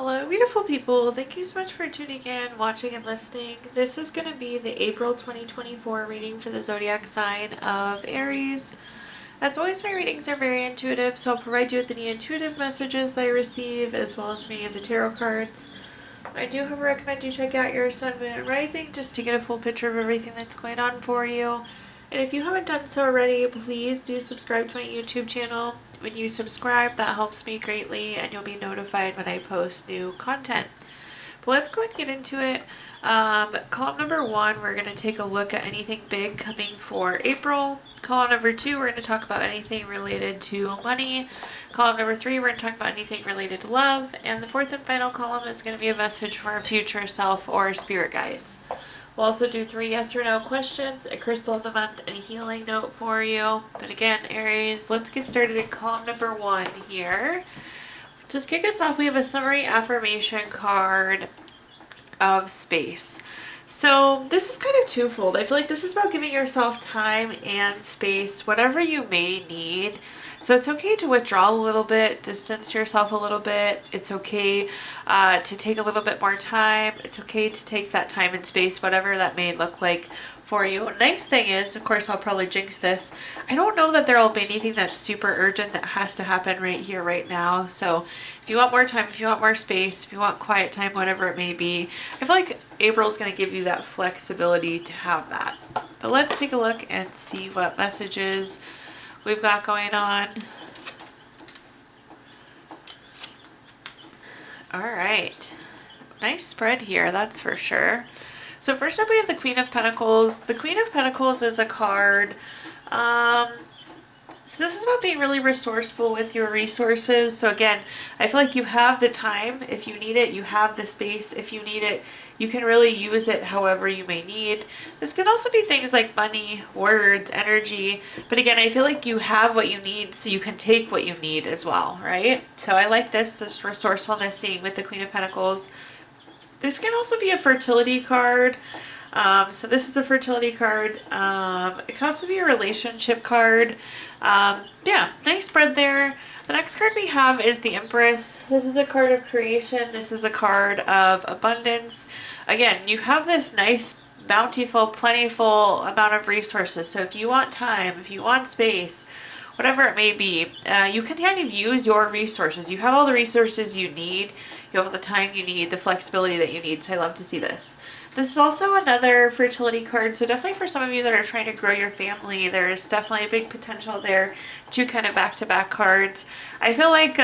Hello, beautiful people. Thank you so much for tuning in, watching, and listening. This is going to be the April 2024 reading for the zodiac sign of Aries. As always, my readings are very intuitive, so I'll provide you with any intuitive messages that I receive, as well as many of the tarot cards. I do, however, recommend you check out your sun, moon, and rising just to get a full picture of everything that's going on for you. And if you haven't done so already, please do subscribe to my YouTube channel. When you subscribe, that helps me greatly, and you'll be notified when I post new content. But let's go ahead and get into it. Column number 1, we're going to take a look at anything big coming for April. Column number 2, we're going to talk about anything related to money. Column number 3, we're going to talk about anything related to love. And the fourth and final column is going to be a message for our future self or spirit guides. We'll also do 3 yes or no questions, a crystal of the month, and a healing note for you. But again, Aries, let's get started in column number 1 here. To kick us off, we have a summary affirmation card of space. So this is kind of twofold. I feel like this is about giving yourself time and space, whatever you may need. So it's okay to withdraw a little bit, distance yourself a little bit. It's okay to take a little bit more time. It's okay to take that time and space, whatever that may look like for you. Nice thing is, of course, I'll probably jinx this. I don't know that there will be anything that's super urgent that has to happen right here, right now. So if you want more time, if you want more space, if you want quiet time, whatever it may be, I feel like April's going to give you that flexibility to have that. But let's take a look and see what messages we've got going on. All right. Nice spread here, that's for sure. So first up we have the Queen of Pentacles. The Queen of Pentacles is a card. So this is about being really resourceful with your resources. So again, I feel like you have the time if you need it. You have the space if you need it. You can really use it however you may need. This can also be things like money, words, energy. But again, I feel like you have what you need, so you can take what you need as well, right? So I like this resourcefulness scene with the Queen of Pentacles. This can also be a fertility card. So this is a fertility card. It can also be a relationship card. Yeah, nice spread there. The next card we have is the Empress. This is a card of creation. This is a card of abundance. Again, you have this nice, bountiful, plentiful amount of resources. So if you want time, if you want space, whatever it may be, you can kind of use your resources. You have all the resources you need. You have all the time you need, the flexibility that you need. So I love to see this. This is also another fertility card. So definitely for some of you that are trying to grow your family, there's definitely a big potential there. 2 kind of back-to-back cards. I feel like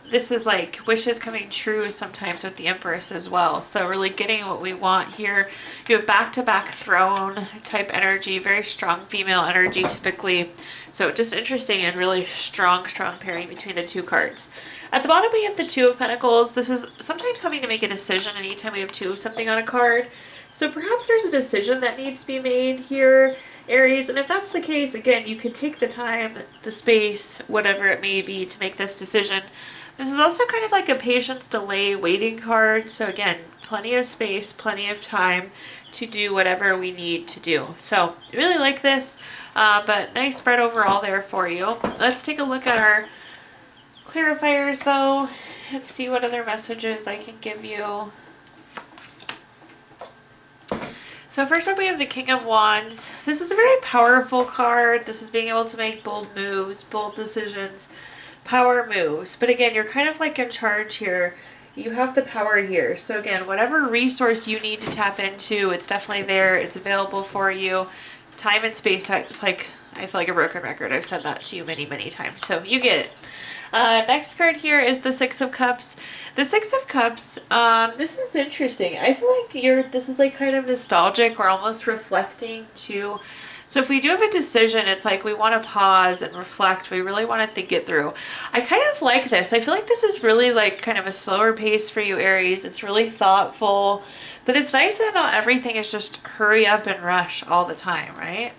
this is like wishes coming true sometimes with the Empress as well. So really getting what we want here. You have back-to-back throne type energy, very strong female energy typically. So just interesting and really strong pairing between the 2 cards. At the bottom we have the 2 of Pentacles. This is sometimes having to make a decision anytime we have 2 of something on a card. So perhaps there's a decision that needs to be made here, Aries. And if that's the case, again, you could take the time, the space, whatever it may be to make this decision. This is also kind of like a patience, delay, waiting card. So again, plenty of space, plenty of time to do whatever we need to do. So I really like this, but nice spread overall there for you. Let's take a look at our clarifiers though and see what other messages I can give you. So first up we have the King of Wands. This is a very powerful card. This is being able to make bold moves, bold decisions, power moves. But again, you're kind of like in charge here. You have the power here. So again, whatever resource you need to tap into, it's definitely there. It's available for you. Time and space, it's like, I feel like a broken record. I've said that to you many, many times. So you get it. Next card here is the 6 of Cups. The 6 of Cups, this is interesting. I feel like this is like kind of nostalgic or almost reflecting to. So if we do have a decision, it's like we want to pause and reflect. We really want to think it through. I kind of like this. I feel like this is really like kind of a slower pace for you, Aries. It's really thoughtful. But it's nice that not everything is just hurry up and rush all the time, right?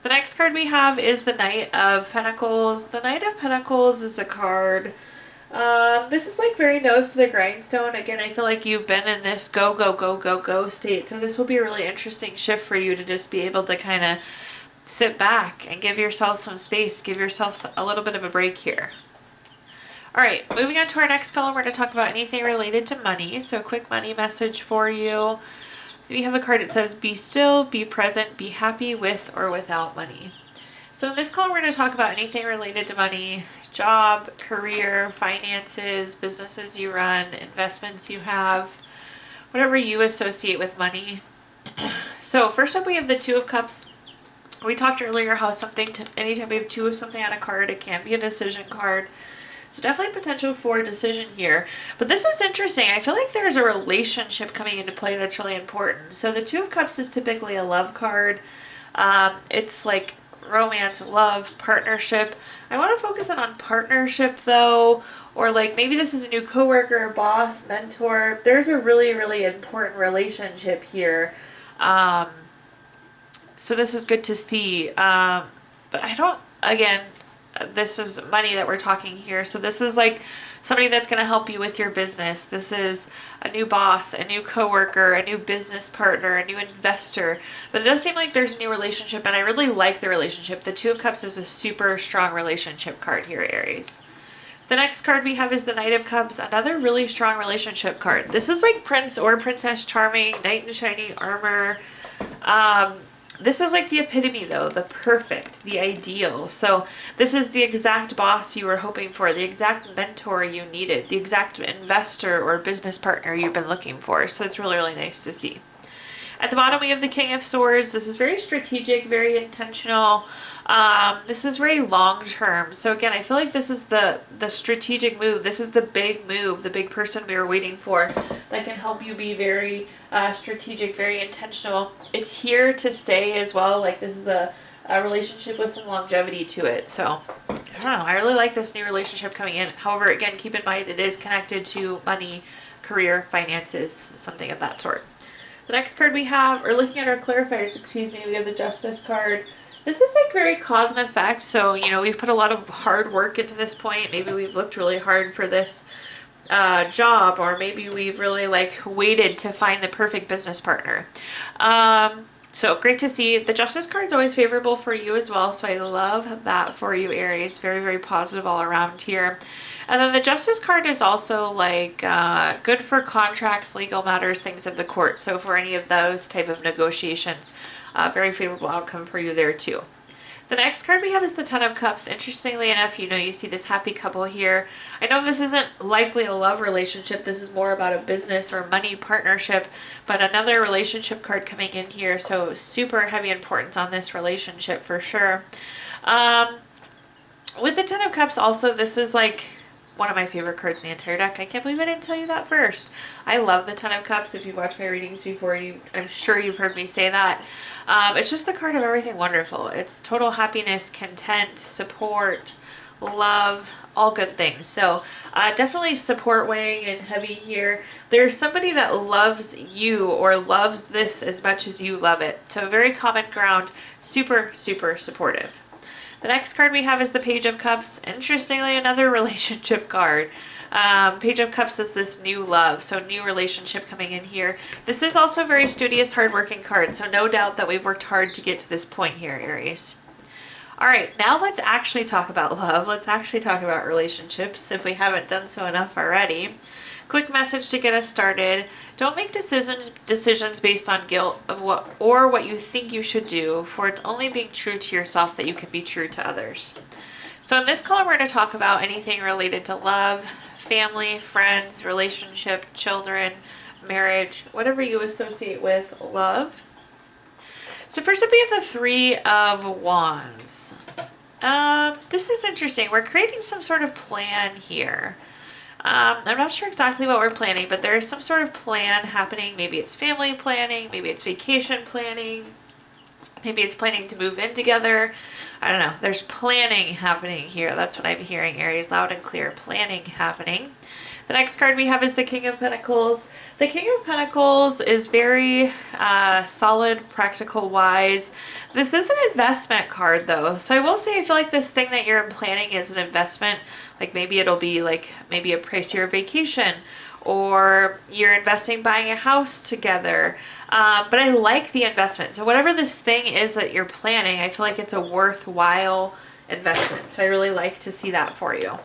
The next card we have is the Knight of Pentacles. The Knight of Pentacles is a card. This is like very nose to the grindstone. Again, I feel like you've been in this go, go, go, go, go state. So this will be a really interesting shift for you to just be able to kind of sit back and give yourself some space. Give yourself a little bit of a break here. All right, moving on to our next column, we're going to talk about anything related to money. So a quick money message for you. We have a card that says, be still, be present, be happy with or without money. So in this column, we're going to talk about anything related to money, job, career, finances, businesses you run, investments you have, whatever you associate with money. So first up, we have the Two of Cups. We talked earlier how anytime we have two of something on a card, it can be a decision card. So definitely potential for a decision here. But this is interesting. I feel like there's a relationship coming into play that's really important. So the Two of Cups is typically a love card. It's like romance, love, partnership. I want to focus on partnership though, or like maybe this is a new coworker, boss, mentor. There's a really, really important relationship here. So this is good to see. But I don't, again, this is money that we're talking here. So this is like somebody that's going to help you with your business. This is a new boss, a new coworker, a new business partner, a new investor. But it does seem like there's a new relationship, and I really like the relationship. The Two of Cups is a super strong relationship card here, Aries. The next card we have is the Knight of Cups, another really strong relationship card. This is like Prince or Princess Charming, Knight in shining armor. This is like the epitome though, the perfect, the ideal. So this is the exact boss you were hoping for, the exact mentor you needed, the exact investor or business partner you've been looking for. So it's really, really nice to see. At the bottom, we have the King of Swords. This is very strategic, very intentional. This is very long-term. So again, I feel like this is the strategic move. This is the big move, the big person we were waiting for that can help you be very strategic, very intentional. It's here to stay as well. Like this is a relationship with some longevity to it. So I don't know. I really like this new relationship coming in. However, again, keep in mind it is connected to money, career, finances, something of that sort. The next card we have, or looking at our clarifiers, excuse me, we have the Justice card. This is like very cause and effect. So, you know, we've put a lot of hard work into this point. Maybe we've looked really hard for this job, or maybe we've really like waited to find the perfect business partner. So great to see. The Justice card is always favorable for you as well. So I love that for you, Aries. Very, very positive all around here. And then the Justice card is also like good for contracts, legal matters, things of the court. So for any of those type of negotiations, very favorable outcome for you there too. The next card we have is the Ten of Cups. Interestingly enough, you know, you see this happy couple here. I know this isn't likely a love relationship. This is more about a business or money partnership, but another relationship card coming in here. So super heavy importance on this relationship for sure. With the Ten of Cups also, this is like one of my favorite cards in the entire deck. I can't believe I didn't tell you that first. I love the Ten of Cups. If you've watched my readings before, I'm sure you've heard me say that. It's just the card of everything wonderful. It's total happiness, content, support, love, all good things. So definitely support weighing in heavy here. There's somebody that loves you or loves this as much as you love it. So very common ground, super, super supportive. The next card we have is the Page of Cups. Interestingly, another relationship card. Page of Cups is this new love, so new relationship coming in here. This is also a very studious, hardworking card, so no doubt that we've worked hard to get to this point here, Aries. All right, now let's actually talk about love. Let's actually talk about relationships, if we haven't done so enough already. Quick message to get us started. Don't make decisions based on guilt of what you think you should do, for it's only being true to yourself that you can be true to others. So in this column, we're going to talk about anything related to love, family, friends, relationship, children, marriage, whatever you associate with love. So first up, we have the Three of Wands. This is interesting. We're creating some sort of plan here. I'm not sure exactly what we're planning, but there is some sort of plan happening. Maybe it's family planning, maybe it's vacation planning, maybe it's planning to move in together. I don't know. There's planning happening here. That's what I'm hearing, Aries, loud and clear. Planning happening. The next card we have is the King of Pentacles. The King of Pentacles is very solid, practical, wise. This is an investment card though. So I will say I feel like this thing that you're planning is an investment. Like maybe it'll be like maybe a pricier vacation, or you're investing buying a house together. But I like the investment. So whatever this thing is that you're planning, I feel like it's a worthwhile investment. So I really like to see that for you.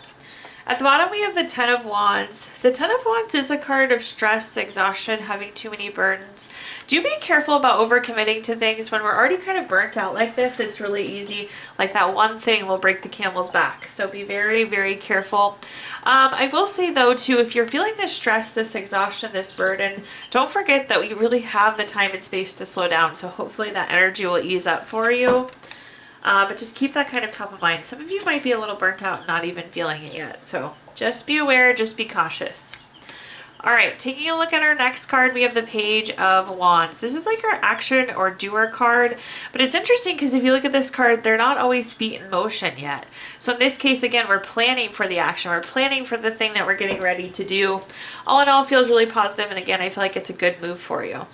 At the bottom, we have the Ten of Wands. The Ten of Wands is a card of stress, exhaustion, having too many burdens. Do be careful about overcommitting to things. When we're already kind of burnt out like this, it's really easy. Like that one thing will break the camel's back. So be very, very careful. I will say though too, if you're feeling this stress, this exhaustion, this burden, don't forget that we really have the time and space to slow down. So hopefully that energy will ease up for you. But just keep that kind of top of mind. Some of you might be a little burnt out, not even feeling it yet. So just be aware, just be cautious. All right, taking a look at our next card, we have the Page of Wands. This is like our action or doer card, but it's interesting because if you look at this card, they're not always feet in motion yet. So in this case, again, we're planning for the action. We're planning for the thing that we're getting ready to do. All in all, it feels really positive, and again, I feel like it's a good move for you.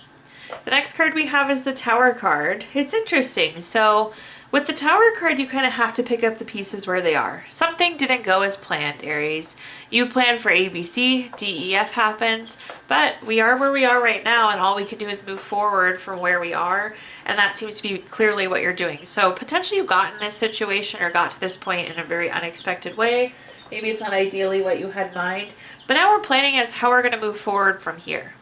The next card we have is the Tower card. It's interesting. So with the Tower card, you kind of have to pick up the pieces where they are. Something didn't go as planned, Aries. You planned for A, B, C, D, E, F happens, but we are where we are right now, and all we can do is move forward from where we are, and that seems to be clearly what you're doing. So potentially you got in this situation or got to this point in a very unexpected way. Maybe it's not ideally what you had in mind, but now we're planning as how we're going to move forward from here.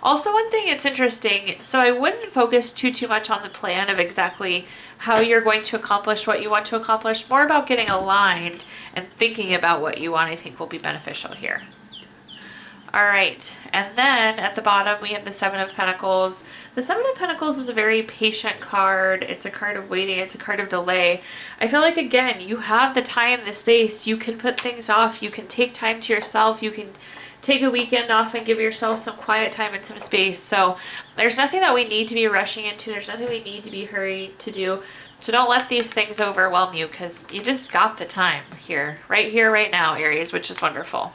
Also, one thing it's interesting, so I wouldn't focus too much on the plan of exactly how you're going to accomplish what you want to accomplish. More about getting aligned and thinking about what you want, I think will be beneficial here. All right, and then at the bottom we have the Seven of Pentacles. The Seven of Pentacles is a very patient card. It's a card of waiting. It's a card of delay. I feel like, again, you have the time, the space. You can put things off. You can take time to yourself. You can take a weekend off and give yourself some quiet time and some space. So there's nothing that we need to be rushing into. There's nothing we need to be hurried to do. So don't let these things overwhelm you, because you just got the time here, right now, Aries, which is wonderful.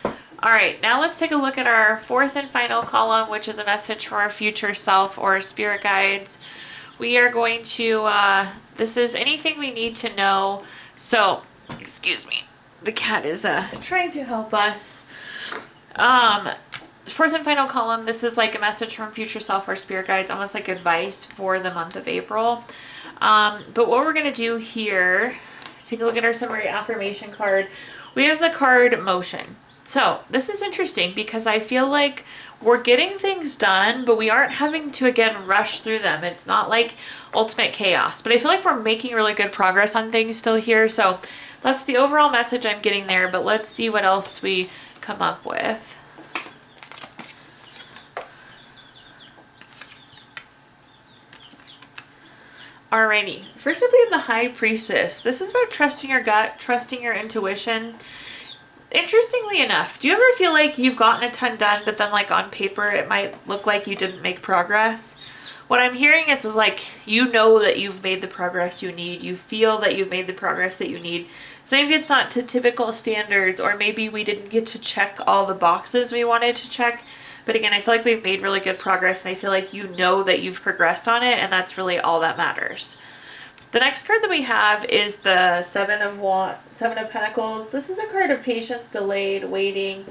All right, now let's take a look at our fourth and final column, which is a message for our future self or spirit guides. We are going to, this is anything we need to know. So, excuse me, the cat is trying to help us. Fourth and final column, this is like a message from future self or spirit guides, almost like advice for the month of April. But what we're going to do here, take a look at our summary affirmation card. We have the card motion. So this is interesting because I feel like we're getting things done, but we aren't having to, again, rush through them. It's not like ultimate chaos, but I feel like we're making really good progress on things still here. So that's the overall message I'm getting there, but let's see what else we come up with. Alrighty, first up we have the High Priestess. This is about trusting your gut, trusting your intuition. Interestingly enough, do you ever feel like you've gotten a ton done, but then like on paper it might look like you didn't make progress? What I'm hearing is like, you know that you've made the progress you need. You feel that you've made the progress that you need. So maybe it's not to typical standards, or maybe we didn't get to check all the boxes we wanted to check. But again, I feel like we've made really good progress, and I feel like you know that you've progressed on it, and that's really all that matters. The next card that we have is the Seven of Pentacles. This is a card of patience, delayed, waiting.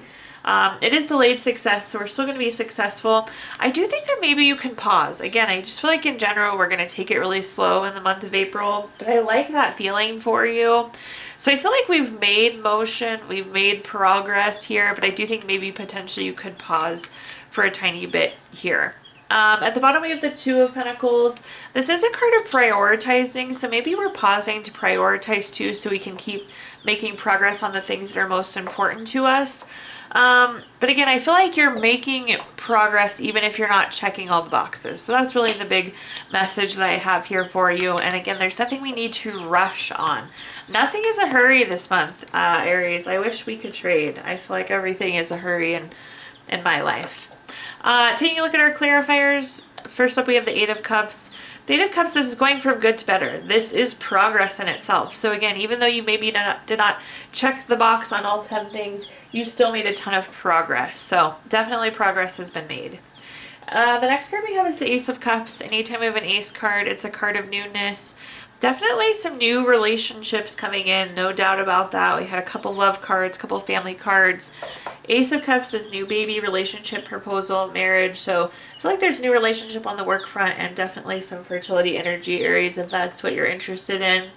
It is delayed success, so we're still going to be successful. I do think that maybe you can pause. Again, I just feel like in general we're going to take it really slow in the month of April, but I like that feeling for you. So I feel like we've made motion, we've made progress here, but I do think maybe potentially you could pause for a tiny bit here. At the bottom we have the Two of Pentacles. This is a card of prioritizing, so maybe we're pausing to prioritize too, so we can keep making progress on the things that are most important to us. But again, I feel like you're making progress even if you're not checking all the boxes. So that's really the big message that I have here for you. And again, there's nothing we need to rush on. Nothing is a hurry this month, Aries. I wish we could trade. I feel like everything is a hurry in my life. Taking a look at our clarifiers, first up we have the Eight of Cups. The Eight of Cups is going from good to better. This is progress in itself. So again, even though you maybe did not check the box on all 10 things, you still made a ton of progress. So definitely progress has been made. The next card we have is the Ace of Cups. Anytime we have an Ace card, it's a card of newness. Definitely some new relationships coming in, no doubt about that. We had a couple love cards, a couple family cards. Ace of Cups is new baby, relationship, proposal, marriage. So I feel like there's new relationship on the work front, and definitely some fertility energy, Aries, if that's what you're interested in.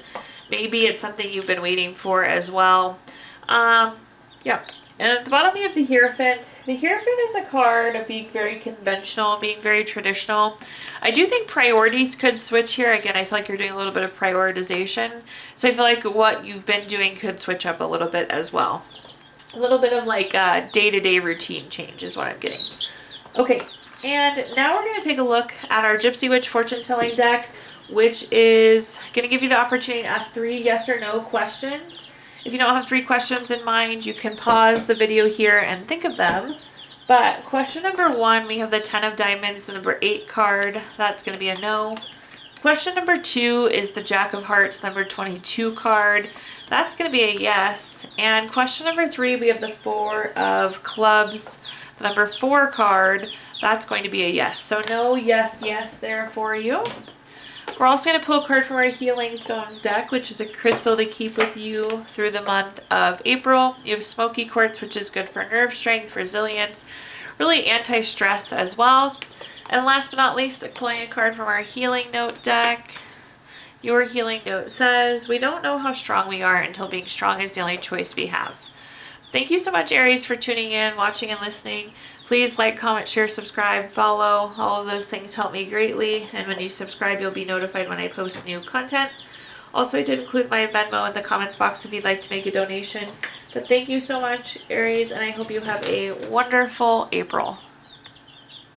Maybe it's something you've been waiting for as well. Yeah. And at the bottom we have the Hierophant. The Hierophant is a card of being very conventional, being very traditional. I do think priorities could switch here. Again, I feel like you're doing a little bit of prioritization. So I feel like what you've been doing could switch up a little bit as well. A little bit of like a day-to-day routine change is what I'm getting. Okay, and now we're going to take a look at our Gypsy Witch fortune telling deck, which is going to give you the opportunity to ask 3 yes or no questions. If you don't have 3 questions in mind, you can pause the video here and think of them. But question number 1, we have the 10 of Diamonds, the number 8 card. That's going to be a no. Question number 2 is the Jack of Hearts, number 22 card. That's going to be a yes. And question number 3, we have the 4 of Clubs, the number 4 card. That's going to be a yes. So no, yes, yes there for you. We're also going to pull a card from our Healing Stones deck, which is a crystal to keep with you through the month of April. You have Smoky Quartz, which is good for nerve strength, resilience, really anti-stress as well. And last but not least, pulling a card from our Healing Note deck. Your Healing Note says, we don't know how strong we are until being strong is the only choice we have. Thank you so much, Aries, for tuning in, watching, and listening. Please like, comment, share, subscribe, follow. All of those things help me greatly. And when you subscribe, you'll be notified when I post new content. Also, I did include my Venmo in the comments box if you'd like to make a donation. But thank you so much, Aries, and I hope you have a wonderful April.